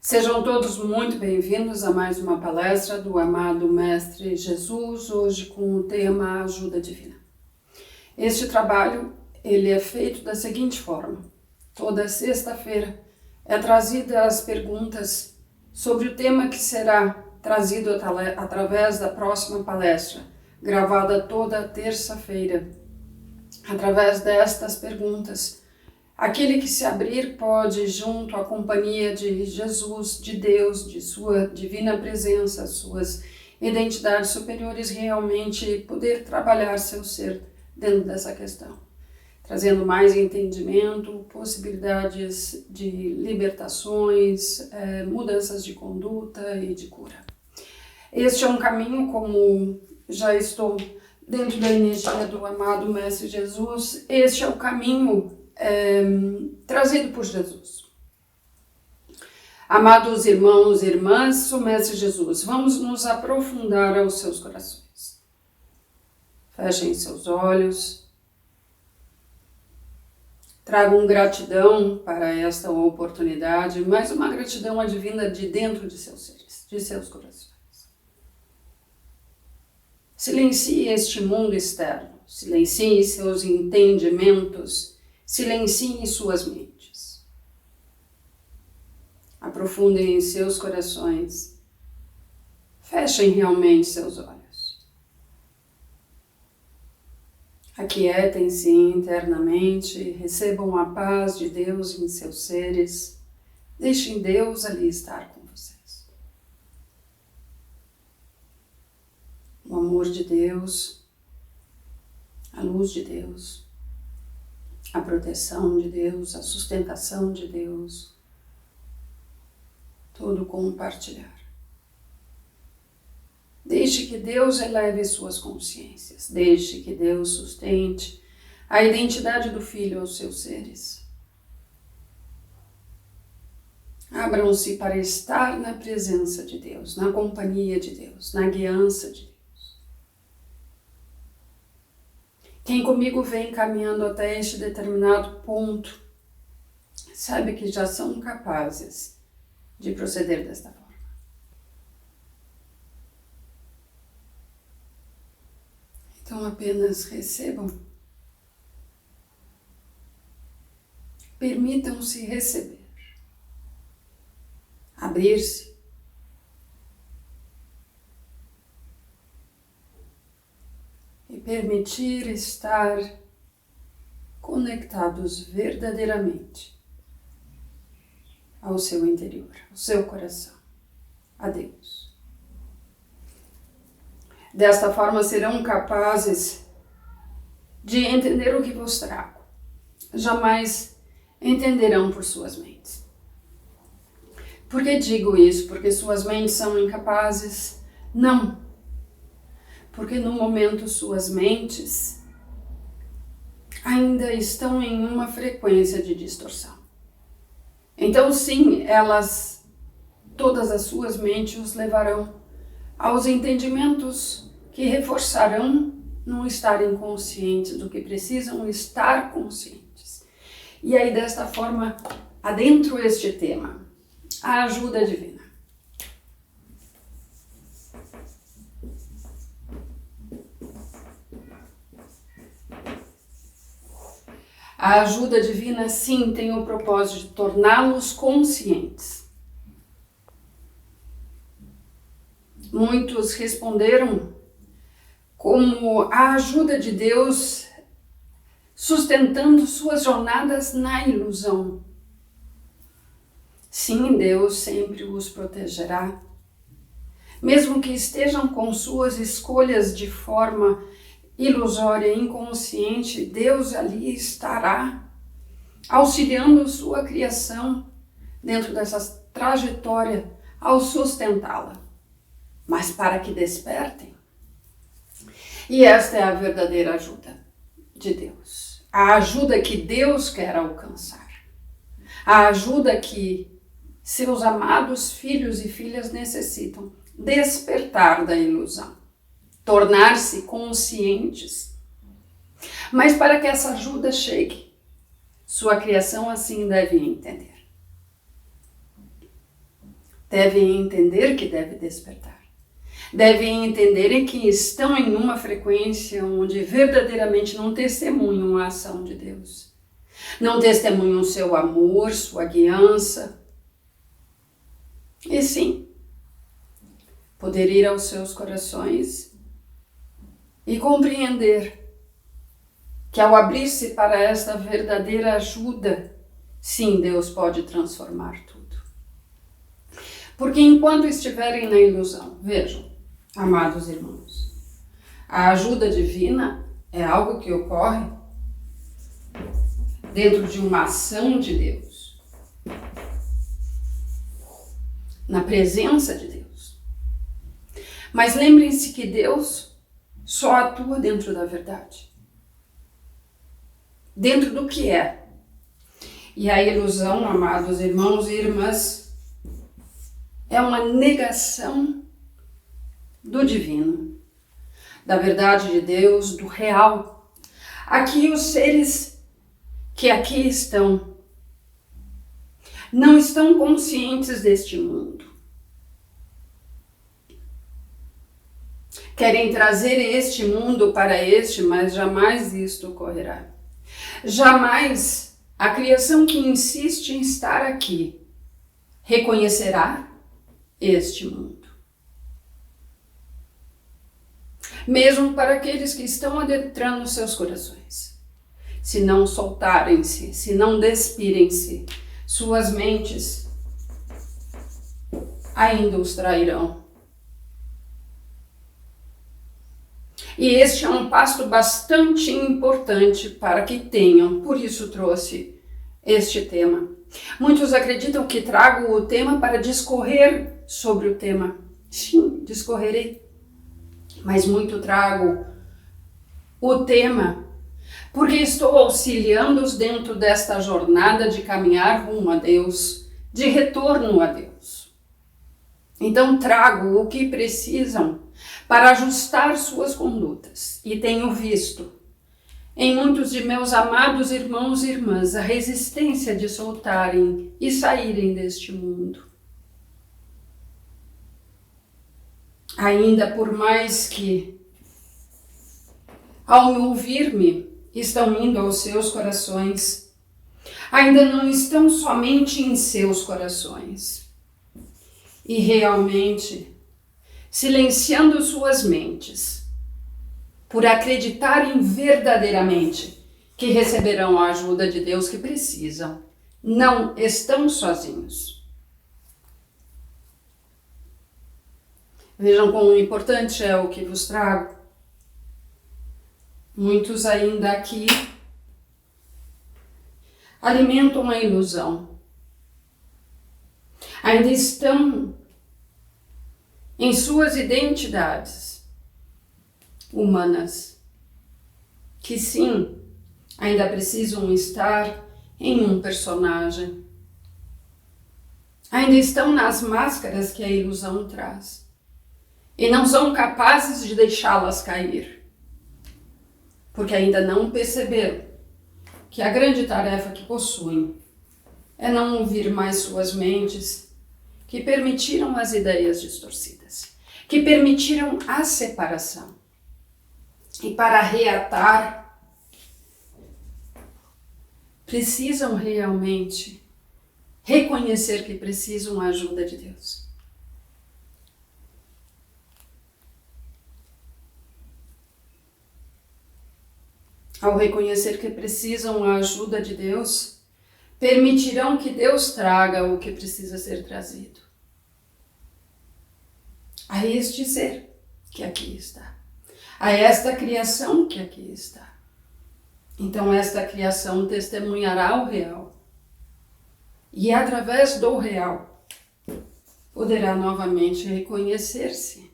Sejam todos muito bem-vindos a mais uma palestra do amado Mestre Jesus, hoje com o tema Ajuda Divina. Este trabalho ele é feito da seguinte forma: toda sexta-feira é trazida as perguntas sobre o tema que será trazido através da próxima palestra, gravada toda terça-feira. Através destas perguntas, aquele que se abrir pode, junto à companhia de Jesus, de Deus, de sua divina presença, suas identidades superiores, realmente poder trabalhar seu ser dentro dessa questão, trazendo mais entendimento, possibilidades de libertações, mudanças de conduta e de cura. Este é um caminho, como já estou dentro da energia do amado Mestre Jesus, este é o caminho trazido por Jesus. Amados irmãos e irmãs, o Mestre Jesus, vamos nos aprofundar aos seus corações. Fechem seus olhos. Tragam gratidão para esta oportunidade, mas uma gratidão advinda de dentro de seus seres, de seus corações. Silencie este mundo externo, silencie seus entendimentos, silenciem suas mentes. Aprofundem em seus corações. Fechem realmente seus olhos. Aquietem-se internamente, recebam a paz de Deus em seus seres. Deixem Deus ali estar com vocês. O amor de Deus, a luz de Deus, a proteção de Deus, a sustentação de Deus, tudo compartilhar. Deixe que Deus eleve suas consciências, deixe que Deus sustente a identidade do Filho aos seus seres. Abram-se para estar na presença de Deus, na companhia de Deus, na guiança de Deus. Quem comigo vem caminhando até este determinado ponto, sabe que já são capazes de proceder desta forma. Então apenas recebam. Permitam-se receber. Abrir-se. E permitir estar conectados verdadeiramente ao seu interior, ao seu coração, a Deus. Desta forma serão capazes de entender o que vos trago. Jamais entenderão por suas mentes. Por que digo isso? Porque suas mentes são incapazes? Não. Porque no momento suas mentes ainda estão em uma frequência de distorção. Então sim, todas as suas mentes os levarão aos entendimentos que reforçarão não estarem conscientes do que precisam estar conscientes. E aí desta forma, adentro este tema, a ajuda divina. A ajuda divina, sim, tem o propósito de torná-los conscientes. Muitos responderam como a ajuda de Deus sustentando suas jornadas na ilusão. Sim, Deus sempre os protegerá. Mesmo que estejam com suas escolhas de forma ilusória, inconsciente, Deus ali estará auxiliando sua criação dentro dessa trajetória ao sustentá-la, mas para que despertem. E esta é a verdadeira ajuda de Deus, a ajuda que Deus quer alcançar, a ajuda que seus amados filhos e filhas necessitam despertar da ilusão. Tornar-se conscientes. Mas para que essa ajuda chegue, sua criação assim deve entender. devem entender que devem despertar. Devem entender que estão em uma frequência onde verdadeiramente não testemunham a ação de Deus. Não testemunham seu amor, sua guiança. E sim, poder ir aos seus corações e compreender que ao abrir-se para esta verdadeira ajuda, sim, Deus pode transformar tudo. Porque enquanto estiverem na ilusão, vejam, amados irmãos, a ajuda divina é algo que ocorre dentro de uma ação de Deus, na presença de Deus. Mas lembrem-se que Deus só atua dentro da verdade, dentro do que é. E a ilusão, amados irmãos e irmãs, é uma negação do divino, da verdade de Deus, do real. Aqui os seres que aqui estão não estão conscientes deste mundo. Querem trazer este mundo para este, mas jamais isto ocorrerá. Jamais a criação que insiste em estar aqui reconhecerá este mundo. Mesmo para aqueles que estão adentrando seus corações. Se não soltarem-se, se não despirem-se, suas mentes ainda os trairão. E este é um passo bastante importante para que tenham, por isso trouxe este tema. Muitos acreditam que trago o tema para discorrer sobre o tema. Sim, discorrerei. Mas muito trago o tema porque estou auxiliando-os dentro desta jornada de caminhar rumo a Deus, de retorno a Deus. Então trago o que precisam para ajustar suas condutas. E tenho visto em muitos de meus amados irmãos e irmãs a resistência de soltarem e saírem deste mundo. Ainda por mais que, ao me ouvir-me, estão indo aos seus corações, ainda não estão somente em seus corações. E realmente silenciando suas mentes, por acreditarem verdadeiramente que receberão a ajuda de Deus que precisam. Não estão sozinhos. Vejam quão importante é o que vos trago. Muitos ainda aqui alimentam a ilusão. Ainda estão em suas identidades humanas, que sim, ainda precisam estar em um personagem. Ainda estão nas máscaras que a ilusão traz e não são capazes de deixá-las cair, porque ainda não perceberam que a grande tarefa que possuem é não ouvir mais suas mentes, que permitiram as ideias distorcidas, que permitiram a separação. E para reatar, precisam realmente reconhecer que precisam da ajuda de Deus. Ao reconhecer que precisam da ajuda de Deus, permitirão que Deus traga o que precisa ser trazido a este ser que aqui está, a esta criação que aqui está. Então esta criação testemunhará o real e através do real poderá novamente reconhecer-se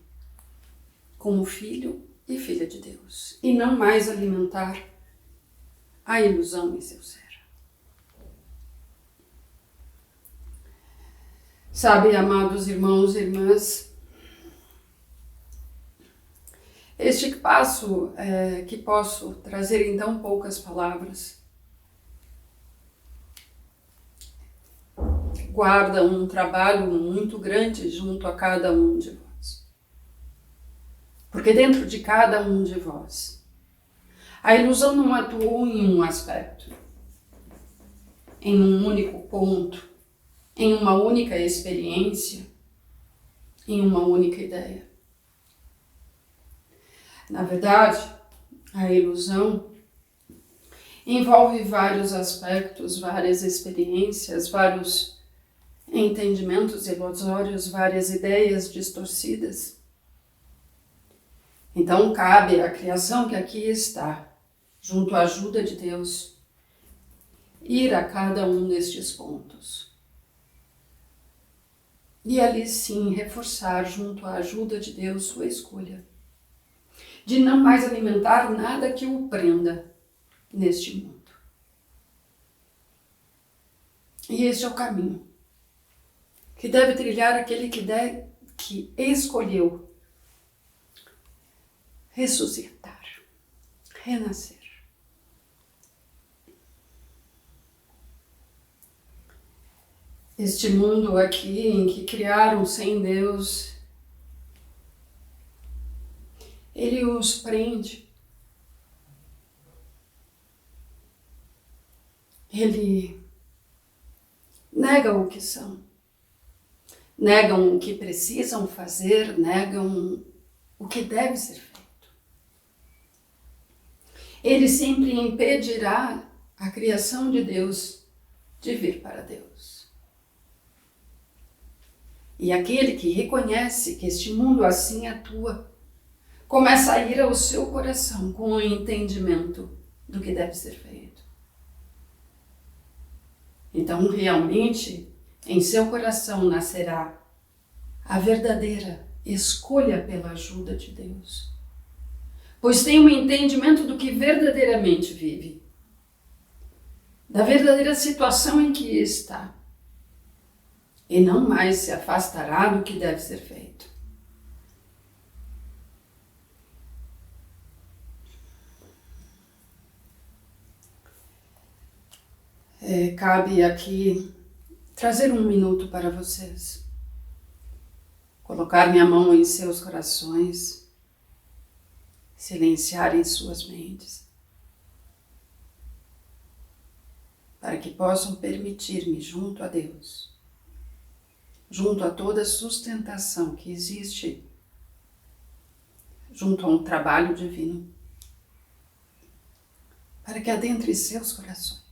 como filho e filha de Deus e não mais alimentar a ilusão em seu ser. Sabe, amados irmãos e irmãs, este passo que posso trazer em tão poucas palavras guarda um trabalho muito grande junto a cada um de vós. Porque dentro de cada um de vós, a ilusão não atuou em um aspecto, em um único ponto, em uma única experiência, em uma única ideia. Na verdade, a ilusão envolve vários aspectos, várias experiências, vários entendimentos ilusórios, várias ideias distorcidas. Então, cabe à criação que aqui está, junto à ajuda de Deus, ir a cada um destes pontos. E ali sim reforçar, junto à ajuda de Deus, sua escolha de não mais alimentar nada que o prenda neste mundo. E este é o caminho que deve trilhar aquele que escolheu ressuscitar, renascer. Este mundo aqui em que criaram sem Deus, ele os prende. Ele nega o que são, negam o que precisam fazer, negam o que deve ser feito. Ele sempre impedirá a criação de Deus de vir para Deus. E aquele que reconhece que este mundo assim atua, começa a ir ao seu coração com o entendimento do que deve ser feito. Então, realmente, em seu coração nascerá a verdadeira escolha pela ajuda de Deus, pois tem um entendimento do que verdadeiramente vive, da verdadeira situação em que está, e não mais se afastará do que deve ser feito. Cabe aqui trazer um minuto para vocês, colocar minha mão em seus corações, silenciar em suas mentes, para que possam permitir-me junto a Deus, junto a toda a sustentação que existe, junto a um trabalho divino, para que adentre seus corações,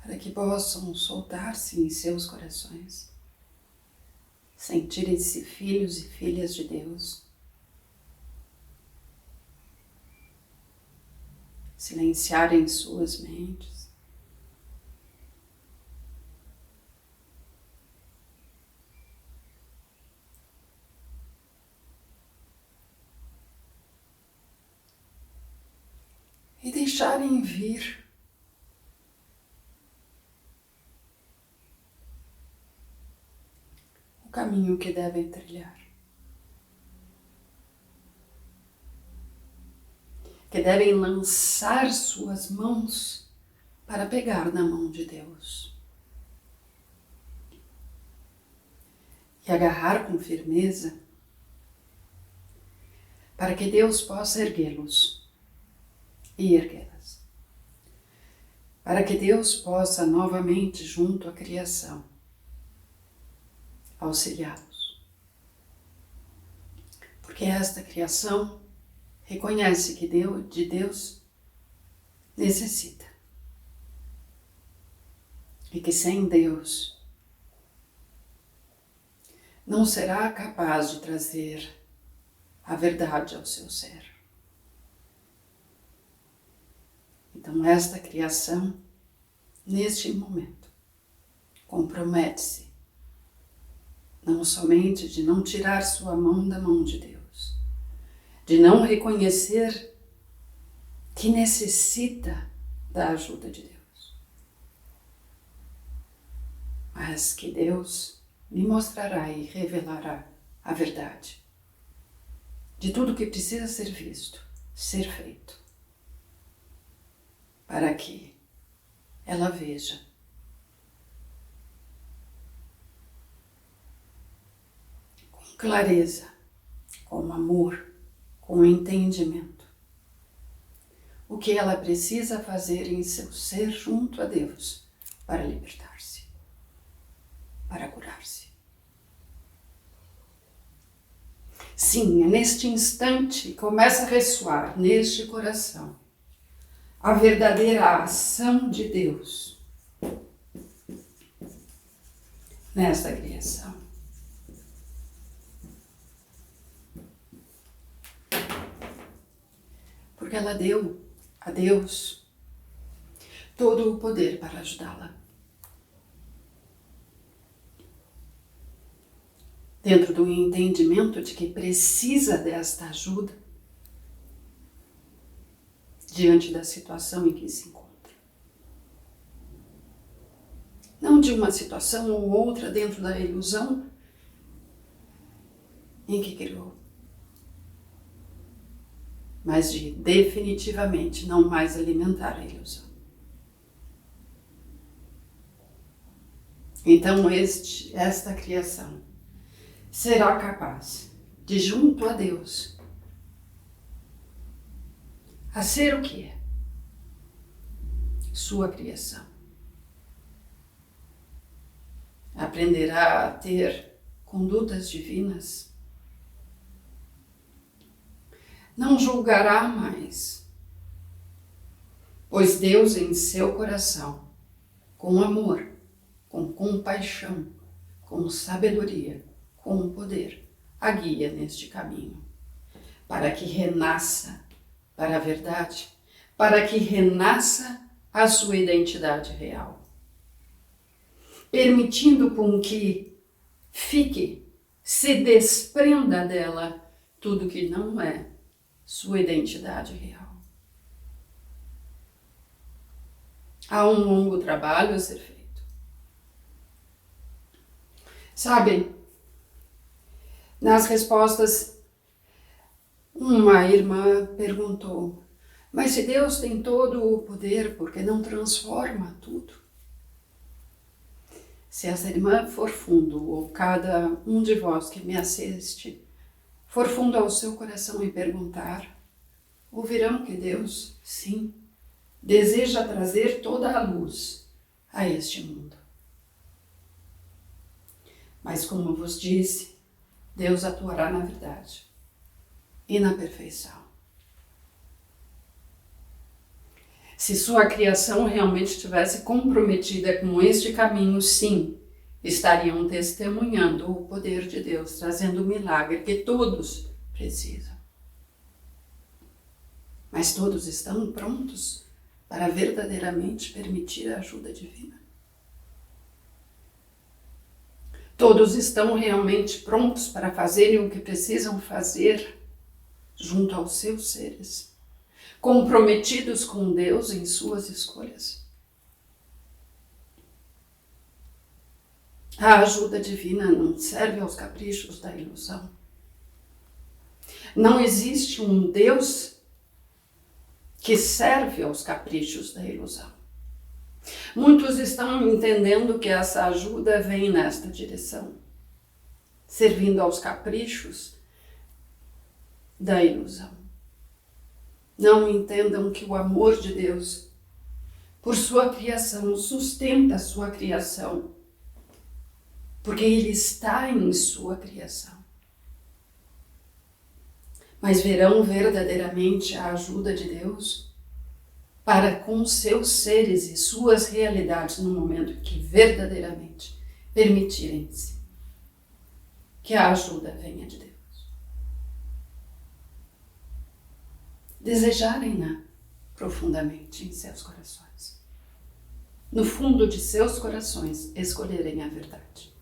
para que possam soltar-se em seus corações, sentirem-se filhos e filhas de Deus, silenciarem suas mentes, e deixarem vir o caminho que devem trilhar, que devem lançar suas mãos para pegar na mão de Deus e agarrar com firmeza para que Deus possa erguê-los e erguê-las, para que Deus possa novamente, junto à criação, auxiliá-los. Porque esta criação reconhece que de Deus necessita. E que sem Deus não será capaz de trazer a verdade ao seu ser. Então esta criação, neste momento, compromete-se não somente de não tirar sua mão da mão de Deus, de não reconhecer que necessita da ajuda de Deus, mas que Deus lhe mostrará e revelará a verdade de tudo que precisa ser visto, ser feito, para que ela veja. Com clareza, com amor, com entendimento. O que ela precisa fazer em seu ser junto a Deus para libertar-se, para curar-se. Sim, é neste instante que começa a ressoar neste coração a verdadeira ação de Deus nesta criação. Porque ela deu a Deus todo o poder para ajudá-la. Dentro do entendimento de que precisa desta ajuda diante da situação em que se encontra. Não de uma situação ou outra dentro da ilusão em que criou, mas de definitivamente não mais alimentar a ilusão. Então esta criação será capaz de, junto a Deus, a ser o que é? Sua criação. Aprenderá a ter condutas divinas. Não julgará mais, pois Deus em seu coração, com amor, com compaixão, com sabedoria, com poder, a guia neste caminho, para que renasça para a verdade, para que renasça a sua identidade real, permitindo com que se desprenda dela tudo que não é sua identidade real. Há um longo trabalho a ser feito. Sabem, nas respostas, uma irmã perguntou: mas se Deus tem todo o poder, por que não transforma tudo? Se essa irmã for fundo, ou cada um de vós que me assiste, for fundo ao seu coração e perguntar, ouvirão que Deus, sim, deseja trazer toda a luz a este mundo. Mas como vos disse, Deus atuará na verdade e na perfeição. Se sua criação realmente estivesse comprometida com este caminho, sim, estariam testemunhando o poder de Deus, trazendo o milagre que todos precisam. Mas todos estão prontos para verdadeiramente permitir a ajuda divina? Todos estão realmente prontos para fazerem o que precisam fazer junto aos seus seres, comprometidos com Deus em suas escolhas? A ajuda divina não serve aos caprichos da ilusão. Não existe um Deus que serve aos caprichos da ilusão. Muitos estão entendendo que essa ajuda vem nesta direção, servindo aos caprichos da ilusão. Não entendam que o amor de Deus, por sua criação, sustenta a sua criação, porque Ele está em sua criação. Mas verão verdadeiramente a ajuda de Deus para com seus seres e suas realidades no momento que verdadeiramente permitirem-se que a ajuda venha de Deus. Desejarem-na profundamente em seus corações. No fundo de seus corações, escolherem a verdade.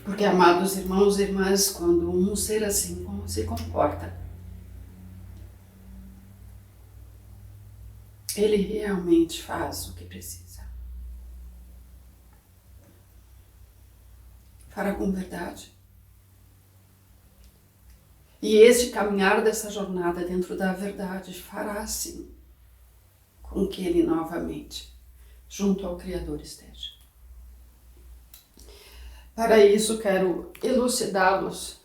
Porque, amados irmãos e irmãs, quando um ser assim se comporta, ele realmente faz o que precisa. Fará com verdade. E este caminhar dessa jornada dentro da verdade fará, sim, com que ele novamente, junto ao Criador, esteja. Para isso, quero elucidá-los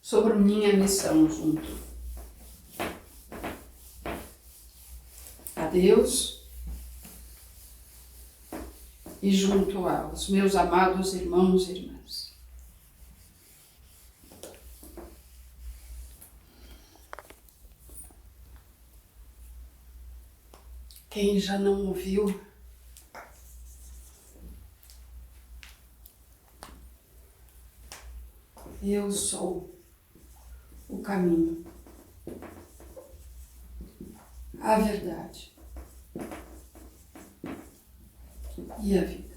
sobre minha missão junto a Deus e junto aos meus amados irmãos e irmãs. Quem já não ouviu, eu sou o caminho, a verdade e a vida.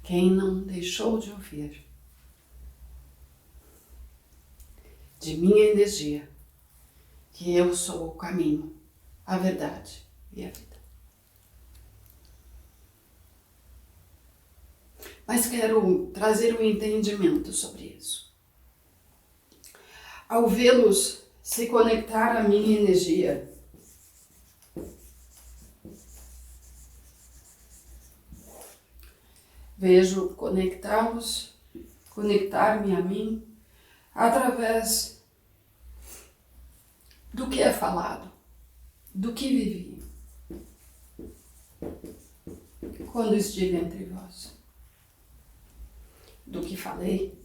Quem não deixou de ouvir de minha energia, que eu sou o caminho, a verdade e a vida. Mas quero trazer um entendimento sobre isso. Ao vê-los se conectar à minha energia, vejo conectá-los, conectar-me a mim, através do que é falado, do que vivi, quando estive entre vós, do que falei.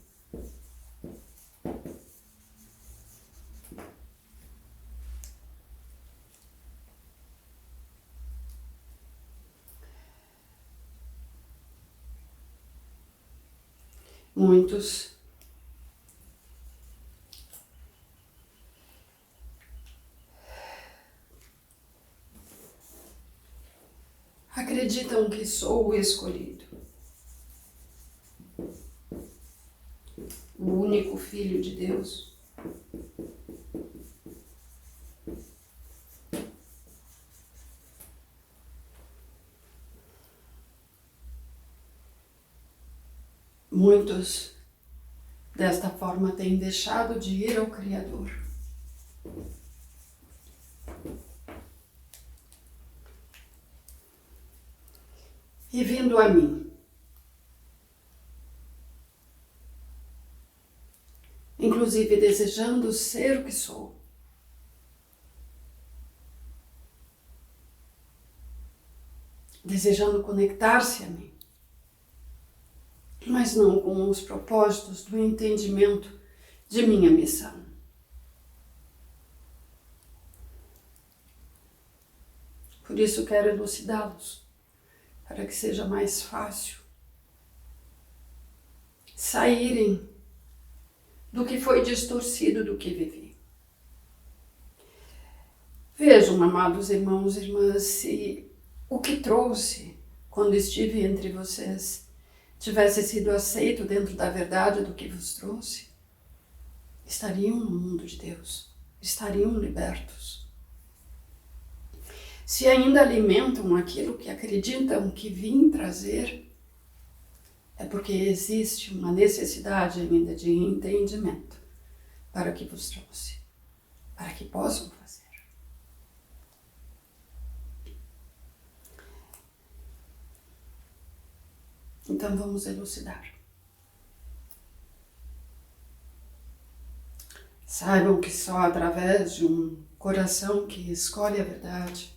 Muitos acreditam que sou o escolhido, o único filho de Deus. Muitos, desta forma, têm deixado de ir ao Criador. E vindo a mim, inclusive desejando ser o que sou, desejando conectar-se a mim, mas não com os propósitos do entendimento de minha missão. Por isso quero elucidá-los, para que seja mais fácil saírem do que foi distorcido do que vivi. Vejam, amados irmãos e irmãs, se o que trouxe quando estive entre vocês tivesse sido aceito dentro da verdade do que vos trouxe, estariam no mundo de Deus, estariam libertos. Se ainda alimentam aquilo que acreditam que vim trazer, é porque existe uma necessidade ainda de entendimento para o que vos trouxe, para que possam fazer. Então vamos elucidar. Saibam que só através de um coração que escolhe a verdade,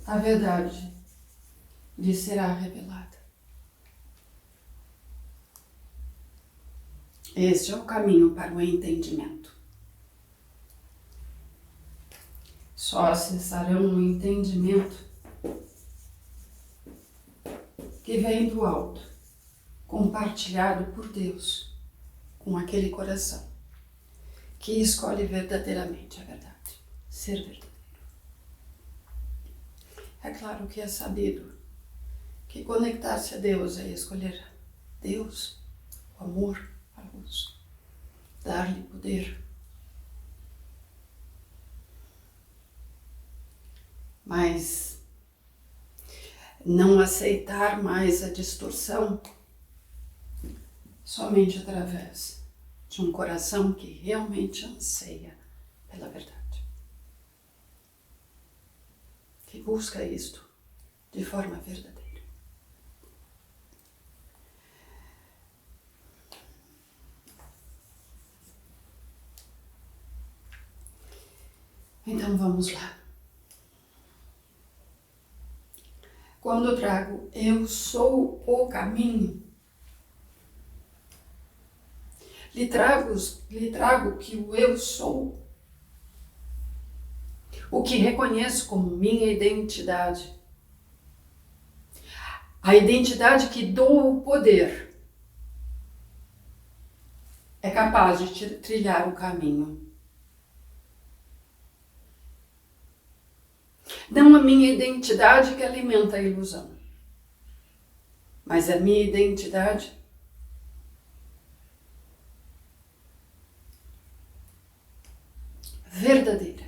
a verdade lhe será revelada. Este é o caminho para o entendimento. Só acessarão o entendimento que vem do alto, compartilhado por Deus, com aquele coração que escolhe verdadeiramente a verdade, ser verdadeiro. É claro que é sabido que conectar-se a Deus é escolher Deus, o amor, a luz, dar-lhe poder. mas não aceitar mais a distorção somente através de um coração que realmente anseia pela verdade, que busca isto de forma verdadeira. Então vamos lá. Quando eu trago eu sou o caminho, lhe trago que o eu sou, o que reconheço como minha identidade, a identidade que dou o poder, é capaz de trilhar o caminho. Não a minha identidade que alimenta a ilusão, mas a minha identidade verdadeira.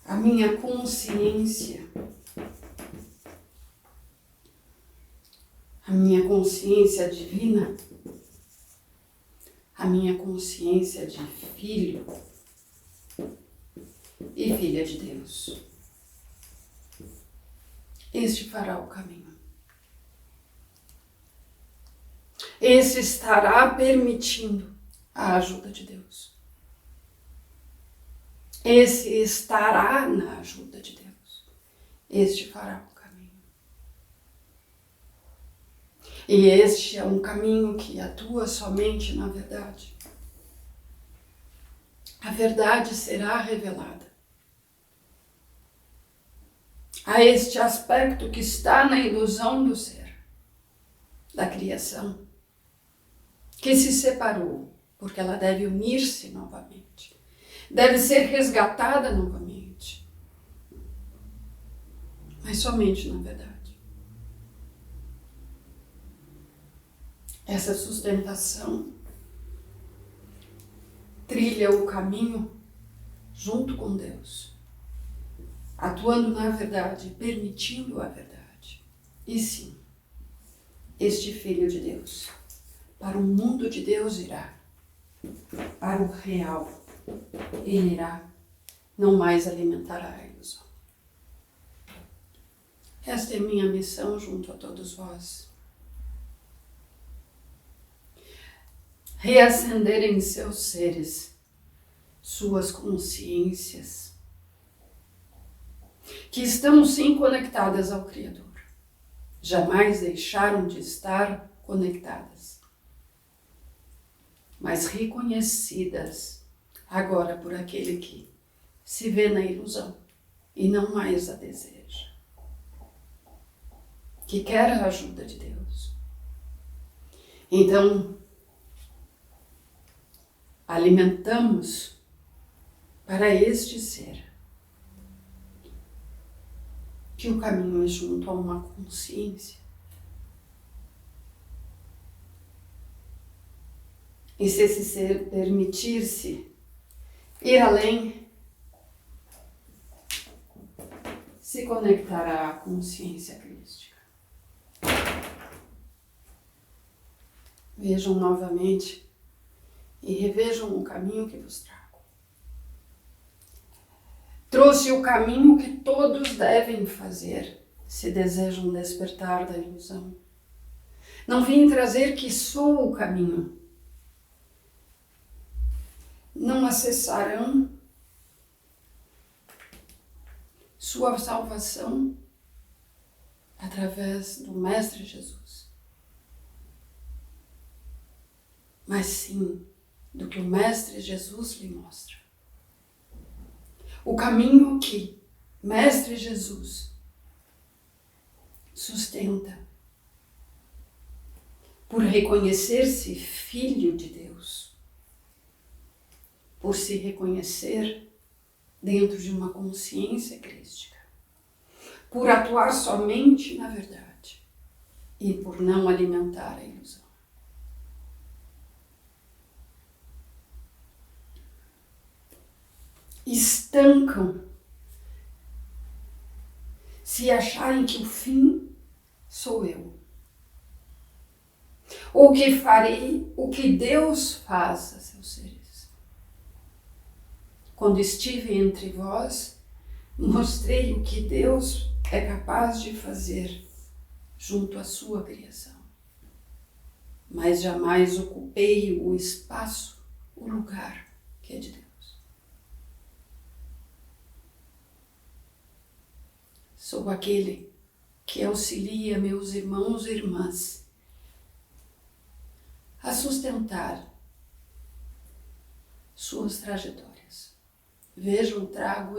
A minha consciência, a minha consciência divina, a minha consciência de filho e filha de Deus. Este fará o caminho. Esse estará permitindo a ajuda de Deus. Esse estará na ajuda de Deus. Este fará o caminho. E este é um caminho que atua somente na verdade. A verdade será revelada. A este aspecto que está na ilusão do ser, da criação, que se separou, porque ela deve unir-se novamente, deve ser resgatada novamente, mas somente na verdade. Essa sustentação trilha o caminho junto com Deus, atuando na verdade, permitindo a verdade. E sim, este Filho de Deus, para o mundo de Deus irá, para o real, ele irá, não mais alimentará a ilusão. Esta é minha missão junto a todos vós. Reacender em seus seres, suas consciências, que estão sim conectadas ao Criador. Jamais deixaram de estar conectadas, mas reconhecidas agora por aquele que se vê na ilusão e não mais a deseja, que quer a ajuda de Deus. Então, alimentamos para este ser que o caminho é junto a uma consciência. E se esse ser permitir-se ir além, se conectará à consciência crística. Vejam novamente e revejam o caminho que vos trago. Trouxe o caminho que todos devem fazer se desejam despertar da ilusão. Não vim trazer que sou o caminho. Não acessarão sua salvação através do Mestre Jesus, mas sim do que o Mestre Jesus lhe mostra. O caminho que Mestre Jesus sustenta por reconhecer-se filho de Deus, por se reconhecer dentro de uma consciência crística, por atuar somente na verdade e por não alimentar a ilusão. estancam se acharem que o fim sou eu. Ou que farei o que Deus faz a seus seres. Quando estive entre vós, mostrei o que Deus é capaz de fazer junto à sua criação. Mas jamais ocupei o espaço, o lugar que é de Deus. Sou aquele que auxilia meus irmãos e irmãs a sustentar suas trajetórias. Vejam, trago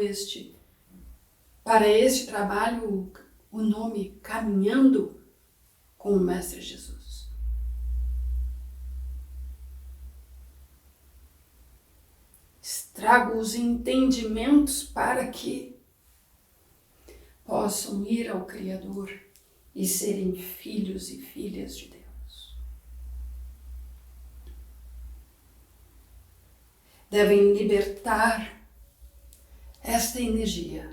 para este trabalho o nome Caminhando com o Mestre Jesus. Trago os entendimentos para que possam ir ao Criador e serem filhos e filhas de Deus. Devem libertar esta energia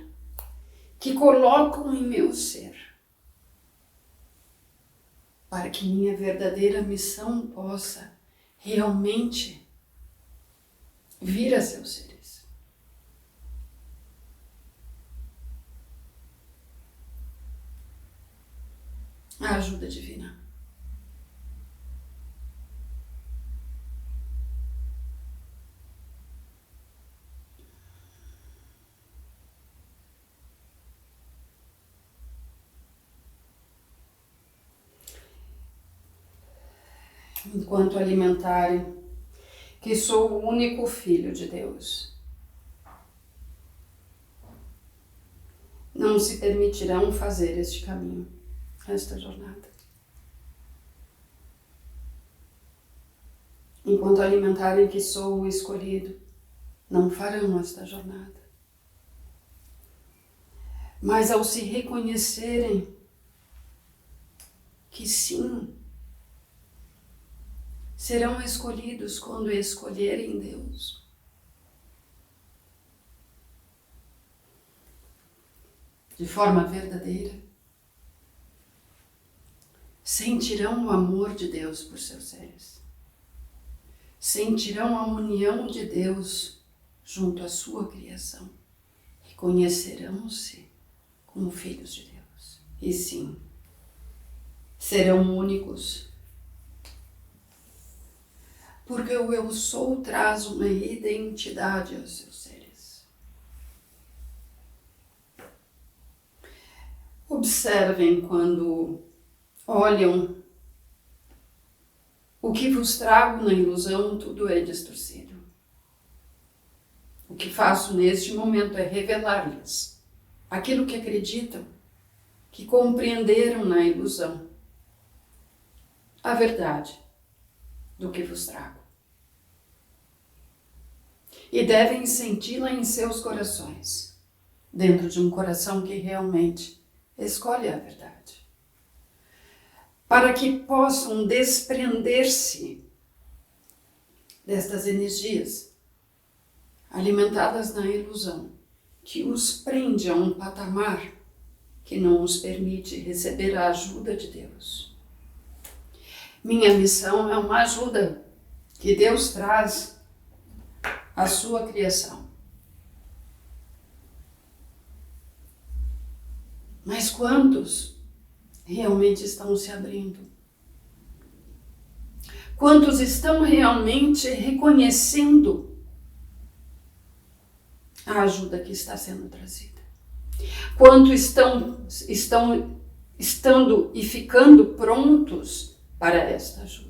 que colocam em meu ser, para que minha verdadeira missão possa realmente vir a seus seres. A ajuda divina. Enquanto alimentarem que sou o único filho de Deus, não se permitirão fazer este caminho, esta jornada. Enquanto alimentarem que sou o escolhido, não farão esta jornada. Mas ao se reconhecerem que sim, serão escolhidos quando escolherem Deus. De forma verdadeira, sentirão o amor de Deus por seus seres. Sentirão a união de Deus junto à sua criação. Reconhecerão-se como filhos de Deus. E sim, serão únicos. Porque o Eu Sou traz uma identidade aos seus seres. Observem quando olham o que vos trago na ilusão, tudo é distorcido. O que faço neste momento é revelar-lhes aquilo que acreditam, que compreenderam na ilusão, a verdade do que vos trago. E devem senti-la em seus corações, dentro de um coração que realmente escolhe a verdade. Para que possam desprender-se destas energias alimentadas na ilusão, que os prende a um patamar que não os permite receber a ajuda de Deus. Minha missão é uma ajuda que Deus traz à sua criação. Mas quantos realmente estão se abrindo? Quantos estão realmente reconhecendo a ajuda que está sendo trazida? Quantos estão estando e ficando prontos para esta ajuda?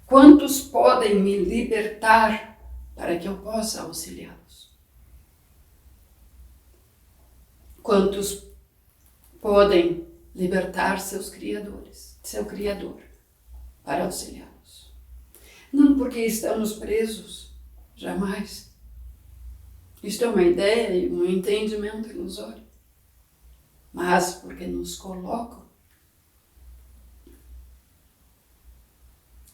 Quantos podem me libertar para que eu possa auxiliá-los? Quantos podem libertar seus criadores, seu Criador, para auxiliá-los? Não porque estamos presos, jamais. Isto é uma ideia e um entendimento ilusório, mas porque nos colocam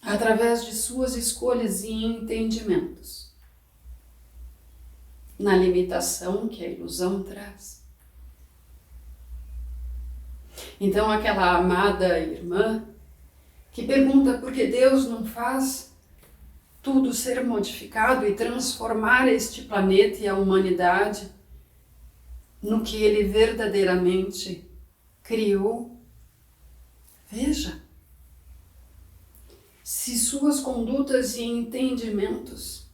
através de suas escolhas e entendimentos na limitação que a ilusão traz. Então aquela amada irmã que pergunta por que Deus não faz tudo ser modificado e transformar este planeta e a humanidade no que Ele verdadeiramente criou. Veja, se suas condutas e entendimentos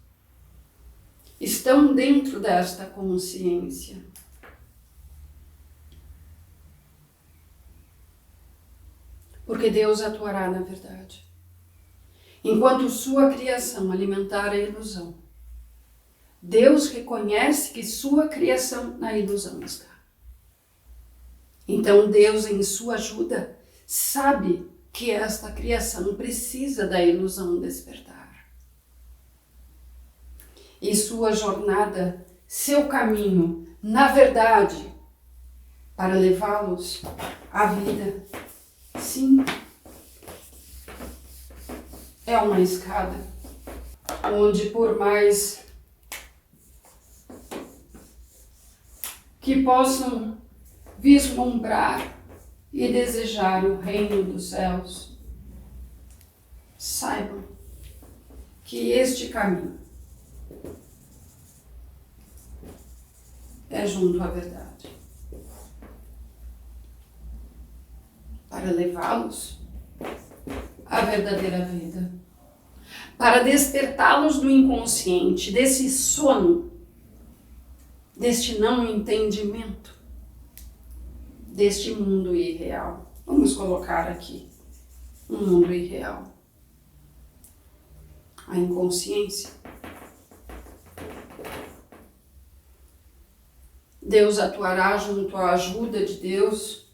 estão dentro desta consciência, porque Deus atuará na verdade. Enquanto sua criação alimentar a ilusão, Deus reconhece que sua criação na ilusão está. Então Deus, em sua ajuda, sabe que esta criação precisa da ilusão despertar. E sua jornada, seu caminho, na verdade, para levá-los à vida, sim, é uma escada onde, por mais que possam vislumbrar e desejar o reino dos céus, saibam que este caminho é junto à verdade, para levá-los à verdadeira vida, para despertá-los do inconsciente, desse sono, deste não entendimento, deste mundo irreal. Vamos colocar aqui um mundo irreal. A inconsciência. Deus atuará junto à ajuda de Deus,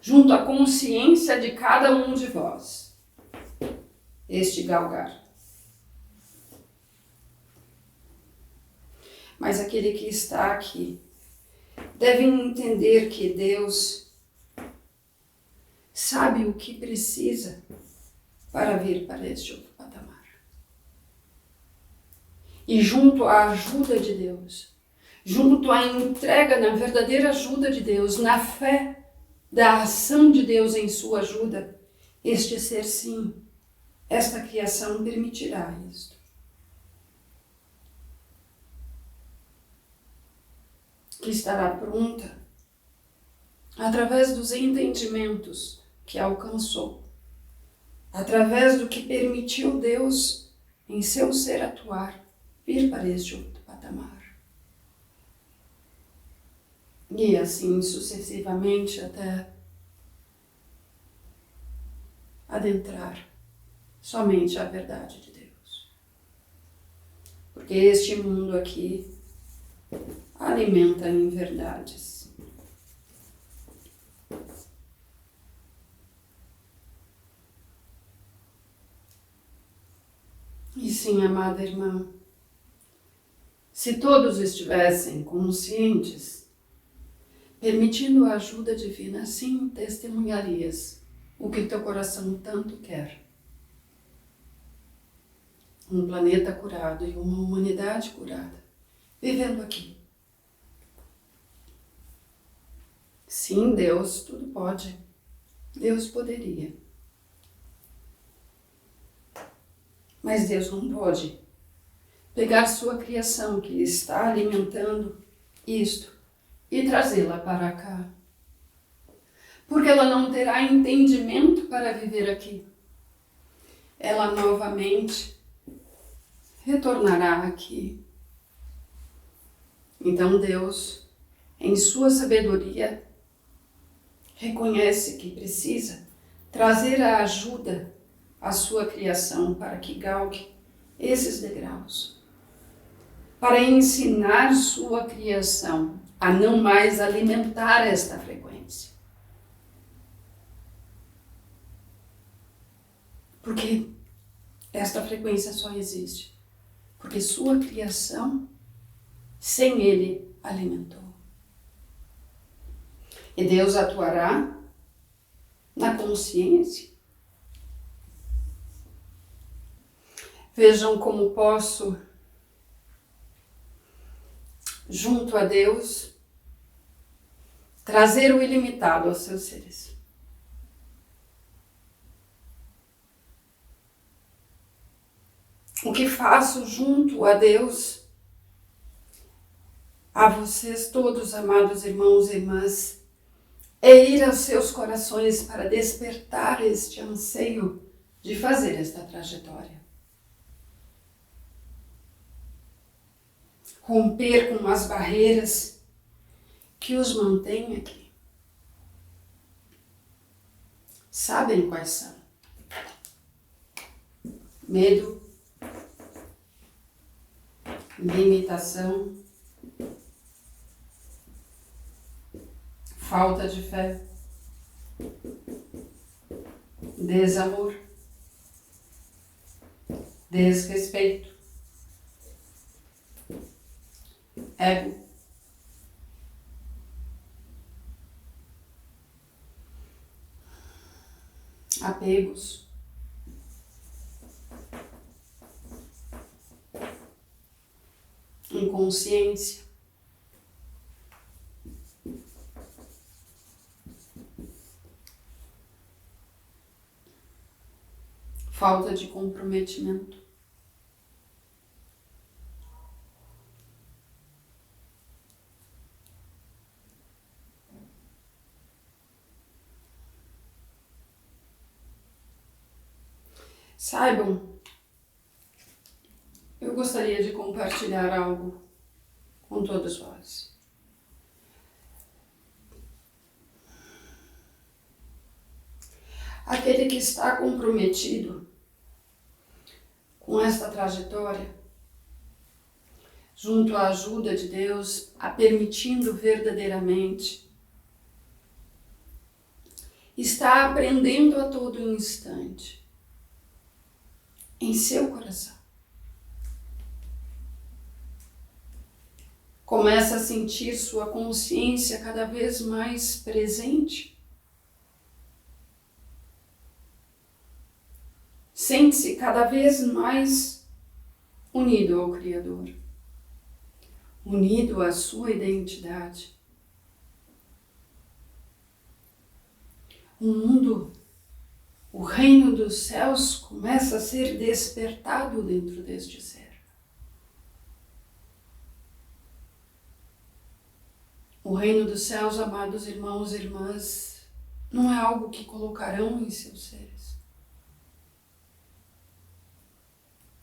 junto à consciência de cada um de vós, este galgar. Mas aquele que está aqui deve entender que Deus sabe o que precisa para vir para este outro patamar. E junto à ajuda de Deus, junto à entrega na verdadeira ajuda de Deus, na fé da ação de Deus em sua ajuda, este ser sim, esta criação permitirá isto. Que estará pronta através dos entendimentos que alcançou, através do que permitiu Deus em seu ser atuar, vir para este outro patamar. E assim sucessivamente até adentrar somente a verdade de Deus. Porque este mundo aqui alimenta inverdades. E sim, amada irmã, se todos estivessem conscientes, permitindo a ajuda divina, sim, testemunharias o que teu coração tanto quer. Um planeta curado e uma humanidade curada, vivendo aqui. Sim, Deus tudo pode. Deus poderia. Mas Deus não pode pegar sua criação que está alimentando isto e trazê-la para cá. Porque ela não terá entendimento para viver aqui. Ela novamente retornará aqui. Então Deus, em sua sabedoria, reconhece que precisa trazer a ajuda à sua criação para que galgue esses degraus, para ensinar sua criação a não mais alimentar esta frequência. Porque esta frequência só existe porque sua criação sem ele alimentou. E Deus atuará na consciência. Vejam como posso junto a Deus, trazer o ilimitado aos seus seres. O que faço junto a Deus, a vocês todos, amados irmãos e irmãs, é ir aos seus corações para despertar este anseio de fazer esta trajetória. Romper com as barreiras que os mantêm aqui. Sabem quais são? Medo, limitação, falta de fé, desamor, desrespeito, ego, apegos, inconsciência, falta de comprometimento. Saibam, eu gostaria de compartilhar algo com todos vós. Aquele que está comprometido com esta trajetória, junto à ajuda de Deus, a permitindo verdadeiramente, está aprendendo a todo instante, em seu coração. Começa a sentir sua consciência cada vez mais presente. Sente-se cada vez mais unido ao Criador, unido à sua identidade. O mundo, o reino dos céus começa a ser despertado dentro deste ser. O reino dos céus, amados irmãos e irmãs, não é algo que colocarão em seus seres.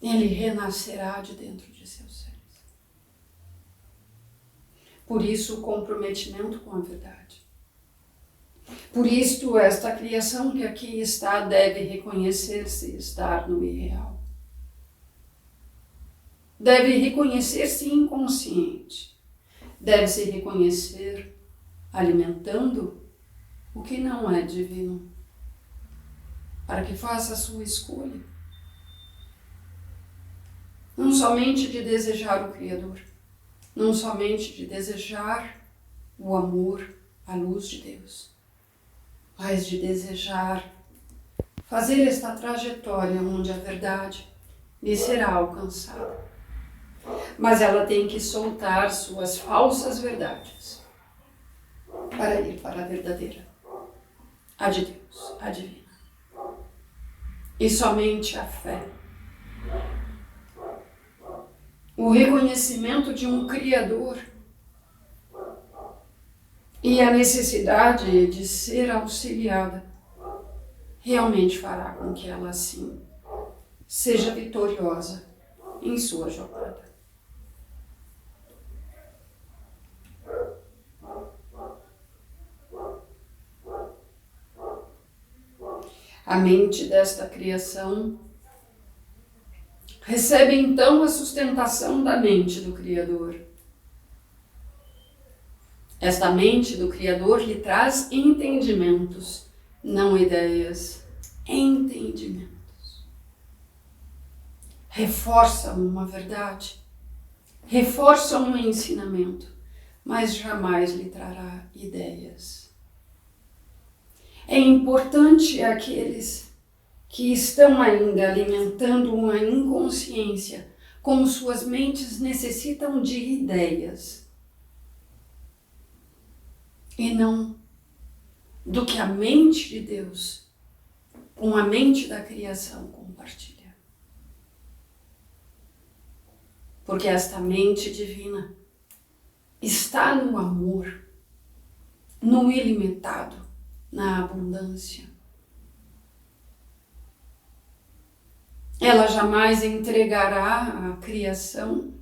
Ele renascerá de dentro de seus seres. Por isso, o comprometimento com a verdade. Por isto, esta criação que aqui está deve reconhecer-se estar no irreal. Deve reconhecer-se inconsciente. Deve se reconhecer alimentando o que não é divino, para que faça a sua escolha. Não somente de desejar o Criador, não somente de desejar o amor, a luz de Deus, mas de desejar fazer esta trajetória onde a verdade lhe será alcançada. Mas ela tem que soltar suas falsas verdades para ir para a verdadeira, a de Deus, a divina. E somente a fé, o reconhecimento de um Criador e a necessidade de ser auxiliada realmente fará com que ela, assim, seja vitoriosa em sua jornada. A mente desta criação recebe então a sustentação da mente do Criador. Esta mente do Criador lhe traz entendimentos, não ideias, entendimentos. Reforça uma verdade, reforça um ensinamento, mas jamais lhe trará ideias. É importante aqueles que estão ainda alimentando uma inconsciência, como suas mentes necessitam de ideias, e não do que a mente de Deus com a mente da criação compartilha. Porque esta mente divina está no amor, no ilimitado, na abundância. Ela jamais entregará à criação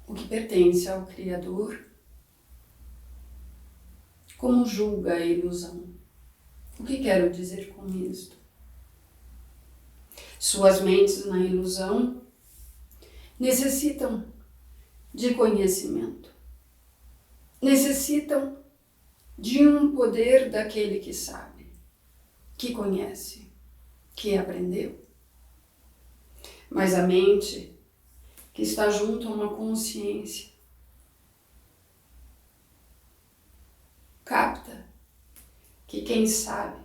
o que pertence ao Criador, como julga a ilusão. O que quero dizer com isto? Suas mentes na ilusão necessitam de conhecimento, necessitam de um poder daquele que sabe, que conhece, que aprendeu. Mas a mente que está junto a uma consciência capta que quem sabe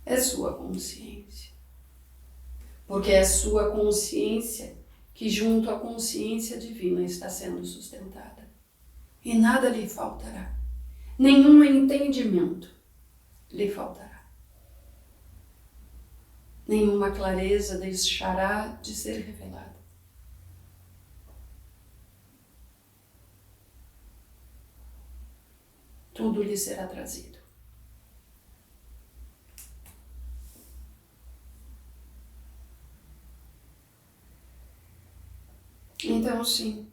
é sua consciência. Porque é sua consciência que junto à consciência divina está sendo sustentada. E nada lhe faltará. Nenhum entendimento lhe faltará. Nenhuma clareza deixará de ser revelada. Tudo lhe será trazido. Então, sim,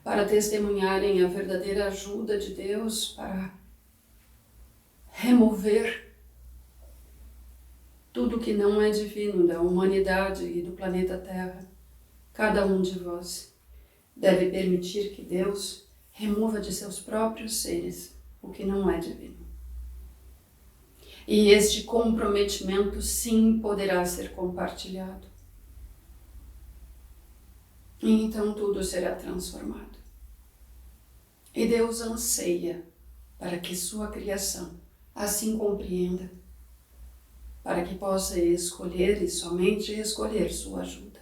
para testemunharem a verdadeira ajuda de Deus para remover tudo que não é divino da humanidade e do planeta Terra, cada um de vós deve permitir que Deus remova de seus próprios seres o que não é divino. E este comprometimento, sim, poderá ser compartilhado. E então tudo será transformado. E Deus anseia para que sua criação assim compreenda, para que possa escolher e somente escolher sua ajuda,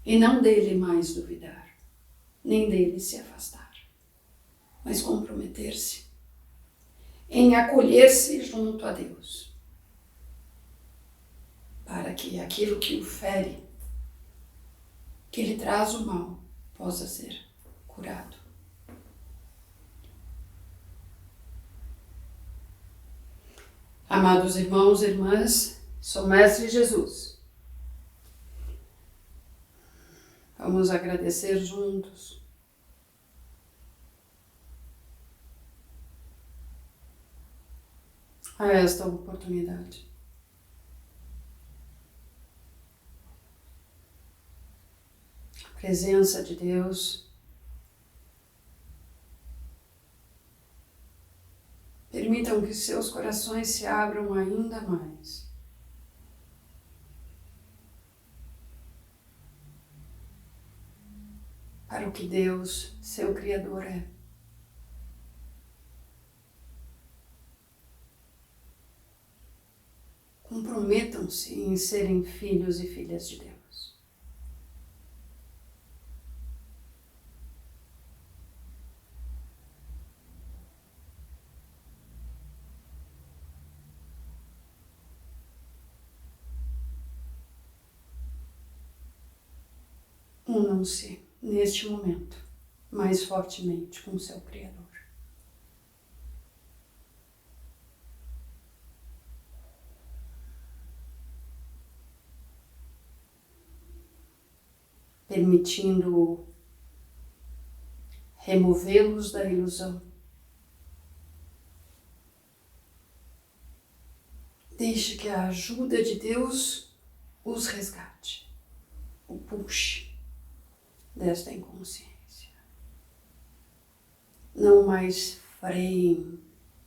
e não dele mais duvidar, nem dele se afastar, mas comprometer-se em acolher-se junto a Deus, para que aquilo que o fere, que lhe traz o mal, possa ser curado. Amados irmãos e irmãs, sou Mestre Jesus. Vamos agradecer juntos a esta oportunidade. A presença de Deus permitam que seus corações se abram ainda mais. Para o que Deus, seu Criador, é. Comprometam-se em serem filhos e filhas de Deus. Unam-se neste momento mais fortemente com seu Criador. Permitindo removê-los da ilusão. Deixe que a ajuda de Deus os resgate, o puxe desta inconsciência. Não mais freiem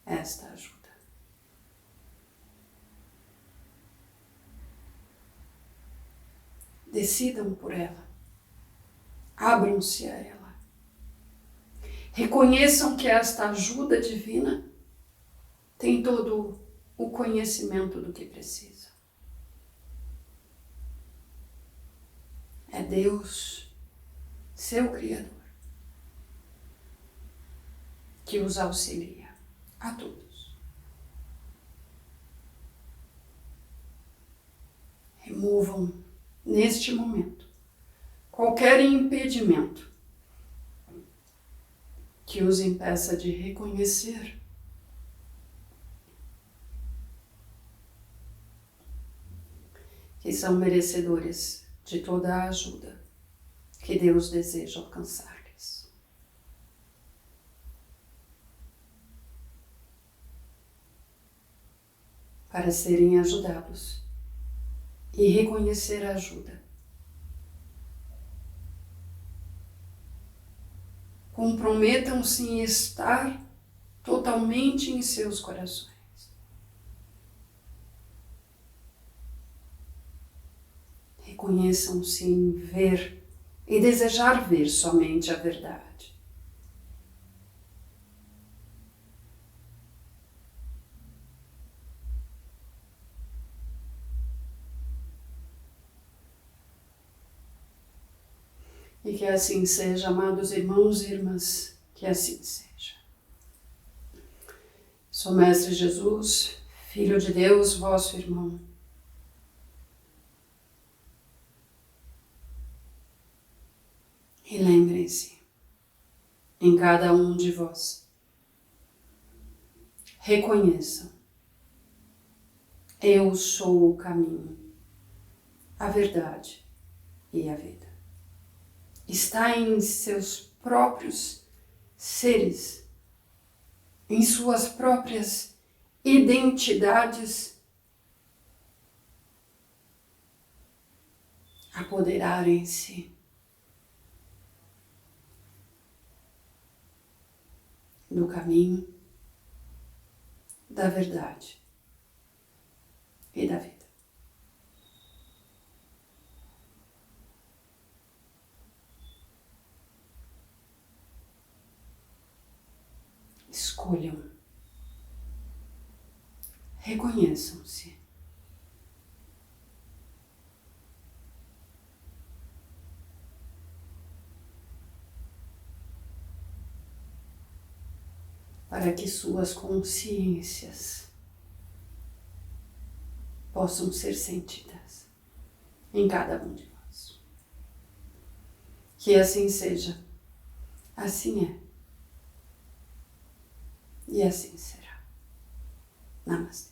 esta ajuda. Decidam por ela. Abram-se a ela. Reconheçam que esta ajuda divina tem todo o conhecimento do que precisa. É Deus, seu Criador. que os auxilia, a todos. Removam, neste momento, qualquer impedimento que os impeça de reconhecer que são merecedores de toda a ajuda que Deus deseja alcançar-lhes. Para serem ajudados e reconhecer a ajuda, comprometam-se em estar totalmente em seus corações. Reconheçam-se em ver e desejar ver somente a verdade. E que assim seja, amados irmãos e irmãs, que assim seja. Sou Mestre Jesus, Filho de Deus, vosso irmão. E lembrem-se, em cada um de vós, reconheçam, eu sou o caminho, a verdade e a vida. Está em seus próprios seres, em suas próprias identidades, apoderarem-se do caminho, da verdade e da vida. Escolham, reconheçam-se. Para que suas consciências possam ser sentidas em cada um de nós. Que assim seja, assim é, e assim será. Namastê.